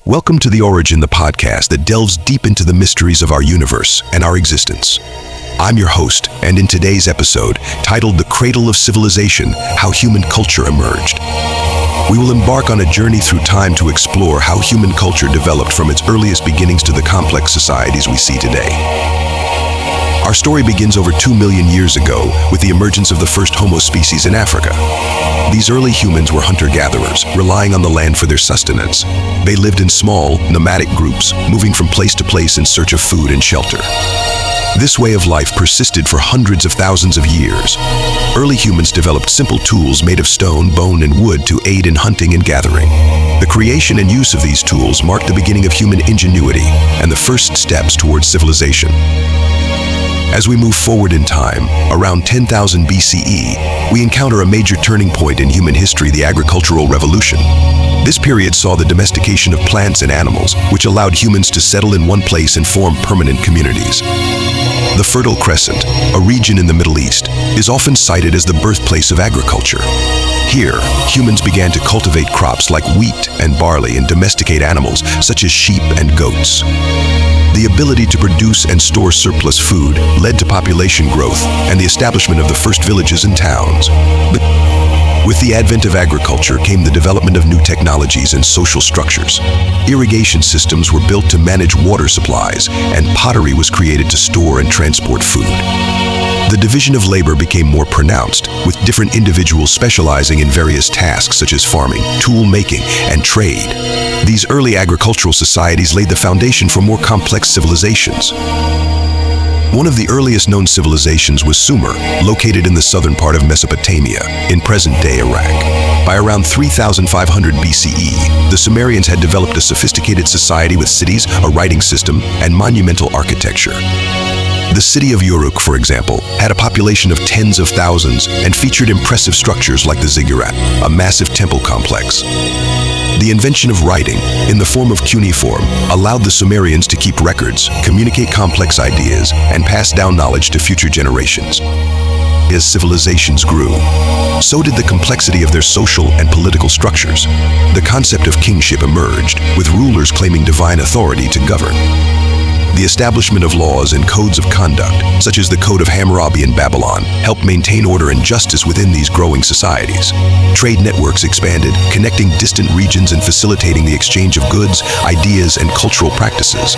Welcome to The Origin, the podcast that delves deep into the mysteries of our universe and our existence. I'm your host, and in today's episode, titled The Cradle of Civilization, How Human Culture Emerged, we will embark on a journey through time to explore how human culture developed from its earliest beginnings to the complex societies we see today. Our story begins over 2 million years ago with the emergence of the first Homo species in Africa. These early humans were hunter-gatherers, relying on the land for their sustenance. They lived in small, nomadic groups, moving from place to place in search of food and shelter. This way of life persisted for hundreds of thousands of years. Early humans developed simple tools made of stone, bone, and wood to aid in hunting and gathering. The creation and use of these tools marked the beginning of human ingenuity and the first steps towards civilization. As we move forward in time, around 10,000 BCE, we encounter a major turning point in human history, the agricultural revolution. This period saw the domestication of plants and animals, which allowed humans to settle in one place and form permanent communities. The Fertile Crescent, a region in the Middle East, is often cited as the birthplace of agriculture. Here, humans began to cultivate crops like wheat and barley and domesticate animals such as sheep and goats. The ability to produce and store surplus food led to population growth and the establishment of the first villages and towns. With the advent of agriculture came the development of new technologies and social structures. Irrigation systems were built to manage water supplies, and pottery was created to store and transport food. The division of labor became more pronounced, with different individuals specializing in various tasks such as farming, tool making, and trade. These early agricultural societies laid the foundation for more complex civilizations. One of the earliest known civilizations was Sumer, located in the southern part of Mesopotamia, in present-day Iraq. By around 3,500 BCE, the Sumerians had developed a sophisticated society with cities, a writing system, and monumental architecture. The city of Uruk, for example, had a population of tens of thousands and featured impressive structures like the ziggurat, a massive temple complex. The invention of writing, in the form of cuneiform, allowed the Sumerians to keep records, communicate complex ideas, and pass down knowledge to future generations. As civilizations grew, so did the complexity of their social and political structures. The concept of kingship emerged, with rulers claiming divine authority to govern. The establishment of laws and codes of conduct, such as the Code of Hammurabi in Babylon, helped maintain order and justice within these growing societies. Trade networks expanded, connecting distant regions and facilitating the exchange of goods, ideas, and cultural practices.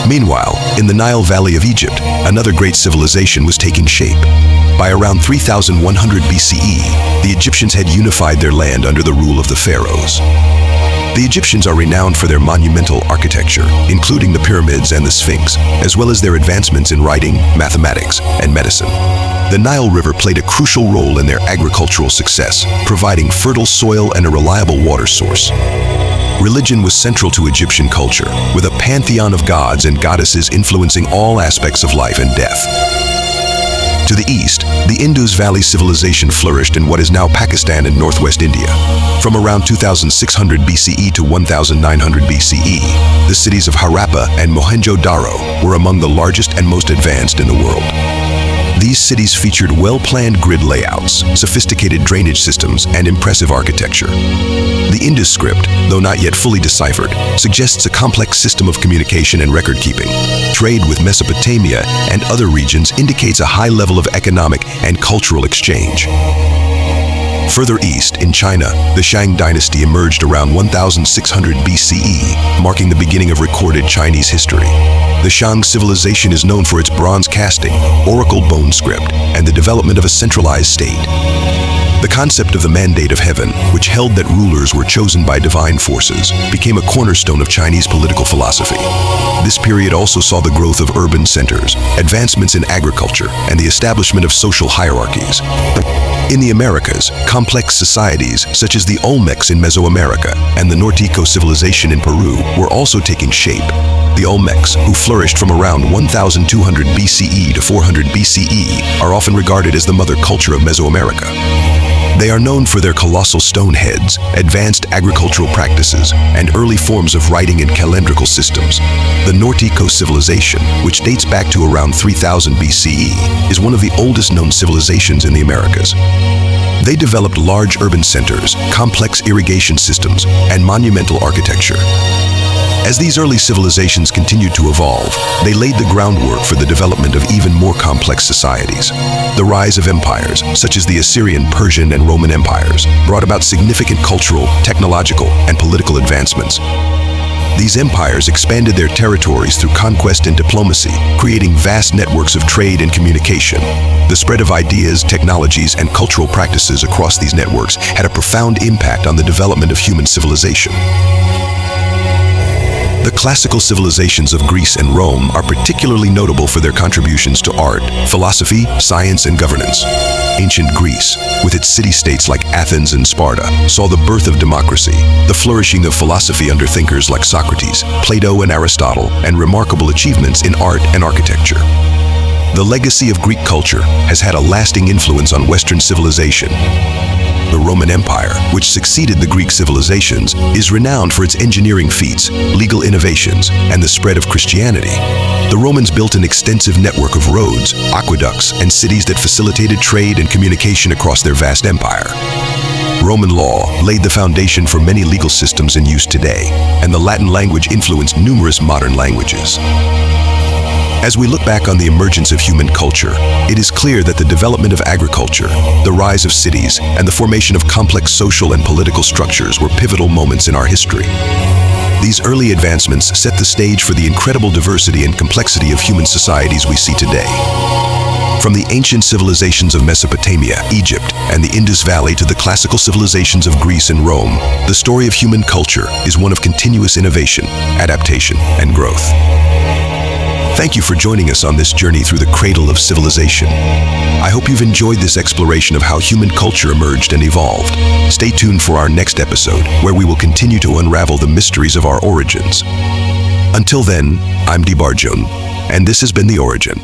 Meanwhile, in the Nile Valley of Egypt, another great civilization was taking shape. By around 3100 BCE, the Egyptians had unified their land under the rule of the pharaohs. The Egyptians are renowned for their monumental architecture, including the pyramids and the Sphinx, as well as their advancements in writing, mathematics, and medicine. The Nile River played a crucial role in their agricultural success, providing fertile soil and a reliable water source. Religion was central to Egyptian culture, with a pantheon of gods and goddesses influencing all aspects of life and death. To the east, the Indus Valley civilization flourished in what is now Pakistan and northwest India. From around 2600 BCE to 1900 BCE, the cities of Harappa and Mohenjo-Daro were among the largest and most advanced in the world. These cities featured well-planned grid layouts, sophisticated drainage systems, and impressive architecture. The Indus script, though not yet fully deciphered, suggests a complex system of communication and record-keeping. Trade with Mesopotamia and other regions indicates a high level of economic and cultural exchange. Further east, in China, the Shang dynasty emerged around 1600 BCE, marking the beginning of recorded Chinese history. The Shang civilization is known for its bronze casting, oracle bone script, and the development of a centralized state. The concept of the mandate of heaven, which held that rulers were chosen by divine forces, became a cornerstone of Chinese political philosophy. This period also saw the growth of urban centers, advancements in agriculture, and the establishment of social hierarchies. In the Americas, complex societies such as the Olmecs in Mesoamerica and the Nortico civilization in Peru were also taking shape. The Olmecs, who flourished from around 1200 BCE to 400 BCE, are often regarded as the mother culture of Mesoamerica. They are known for their colossal stone heads, advanced agricultural practices, and early forms of writing and calendrical systems. The Nortico civilization, which dates back to around 3000 BCE, is one of the oldest known civilizations in the Americas. They developed large urban centers, complex irrigation systems, and monumental architecture. As these early civilizations continued to evolve, they laid the groundwork for the development of even more complex societies. The rise of empires, such as the Assyrian, Persian, and Roman empires, brought about significant cultural, technological, and political advancements. These empires expanded their territories through conquest and diplomacy, creating vast networks of trade and communication. The spread of ideas, technologies, and cultural practices across these networks had a profound impact on the development of human civilization. The classical civilizations of Greece and Rome are particularly notable for their contributions to art, philosophy, science, and governance. Ancient Greece, with its city-states like Athens and Sparta, saw the birth of democracy, the flourishing of philosophy under thinkers like Socrates, Plato, and Aristotle, and remarkable achievements in art and architecture. The legacy of Greek culture has had a lasting influence on Western civilization. The Roman Empire, which succeeded the Greek civilizations, is renowned for its engineering feats, legal innovations, and the spread of Christianity. The Romans built an extensive network of roads, aqueducts, and cities that facilitated trade and communication across their vast empire. Roman law laid the foundation for many legal systems in use today, and the Latin language influenced numerous modern languages. As we look back on the emergence of human culture, it is clear that the development of agriculture, the rise of cities, and the formation of complex social and political structures were pivotal moments in our history. These early advancements set the stage for the incredible diversity and complexity of human societies we see today. From the ancient civilizations of Mesopotamia, Egypt, and the Indus Valley to the classical civilizations of Greece and Rome, the story of human culture is one of continuous innovation, adaptation, and growth. Thank you for joining us on this journey through the Cradle of Civilization. I hope you've enjoyed this exploration of how human culture emerged and evolved. Stay tuned for our next episode, where we will continue to unravel the mysteries of our origins. Until then, I'm Dibarjun, and this has been The Origin.